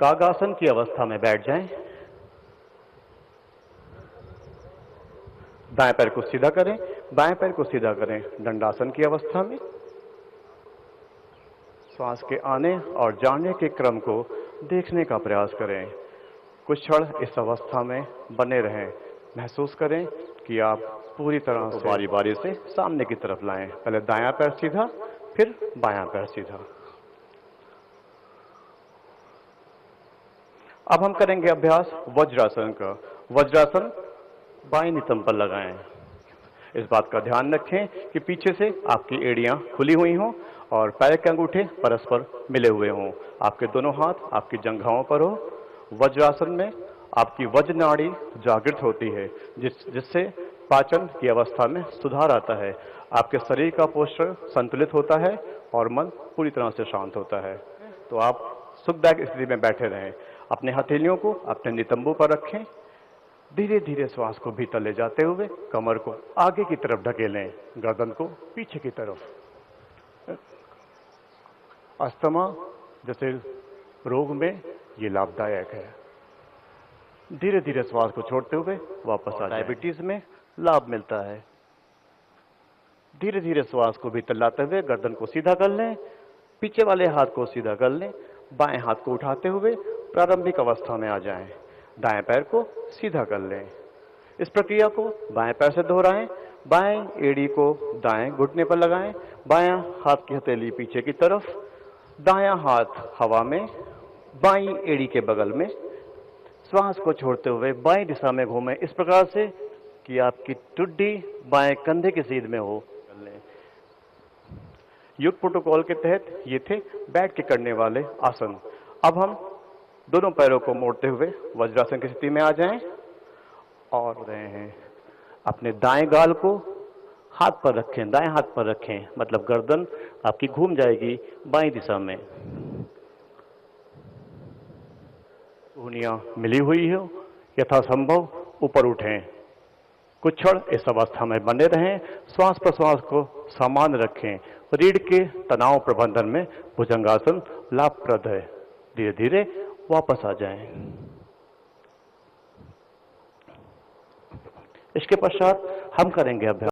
कागासन की अवस्था में बैठ जाएं। दाएं पैर को सीधा करें, बाएं पैर को सीधा करें। दंडासन की अवस्था में श्वास के आने और जाने के क्रम को देखने का प्रयास करें। कुछ क्षण इस अवस्था में बने रहें। महसूस करें कि आप पूरी तरह से बारी बारी से सामने की तरफ लाएं। पहले दायां पैर सीधा, फिर बायां पैर सीधा। अब हम करेंगे अभ्यास वज्रासन का। वज्रासन बाएं नितंब पर लगाएं। इस बात का ध्यान रखें कि पीछे से आपकी एड़ियां खुली हुई हों और पैर के अंगूठे परस्पर मिले हुए हों। आपके दोनों हाथ आपकी जंघाओं पर हो। वज्रासन में आपकी वज्र नाड़ी जागृत होती है, जिससे पाचन की अवस्था में सुधार आता है। आपके शरीर का पोस्चर संतुलित होता है और मन पूरी तरह से शांत होता है। तो आप सुखदायक स्थिति में बैठे रहें। अपने हथेलियों को अपने नितंबों पर रखें। धीरे धीरे श्वास को भीतर ले जाते हुए कमर को आगे की तरफ ढकेलें, गर्दन को पीछे की तरफ। अस्थमा जैसे रोग में ये लाभदायक है। धीरे धीरे श्वास को छोड़ते हुए वापस आ जाएं। डायबिटीज में लाभ मिलता है। धीरे धीरे श्वास को भीतर लाते हुए गर्दन को सीधा कर लें, पीछे वाले हाथ को सीधा कर लें, बाएं हाथ को उठाते हुए प्रारंभिक अवस्था में आ जाएं। दाएं पैर को सीधा कर लें। इस प्रक्रिया को बाएं पैर से दोहराएं। बाएं एड़ी को दाएं घुटने पर लगाएं, बायां हाथ की हथेली पीछे की तरफ, दायां हाथ हवा में, बाईं एड़ी के बगल में। श्वास को छोड़ते हुए बाईं दिशा में घूमें, इस प्रकार से कि आपकी टुड्डी बाएं कंधे की सीध में हो। युक्त प्रोटोकॉल के तहत ये थे बैठ के करने वाले आसन। अब हम दोनों पैरों को मोड़ते हुए वज्रासन की स्थिति में आ जाएं और रहे हैं। अपने दाएं गाल को हाथ पर रखें, दाएं हाथ पर रखें, मतलब गर्दन आपकी घूम जाएगी बाईं दिशा में। उंगलियां मिली हुई हो, यथासंभव ऊपर उठें। कुछ क्षण इस अवस्था में बने रहें। श्वास प्रश्वास को समान रखें। रीढ़ के तनाव प्रबंधन में भुजंगासन लाभप्रद है। धीरे धीरे वापस आ जाएं। इसके पश्चात हम करेंगे अभ्यास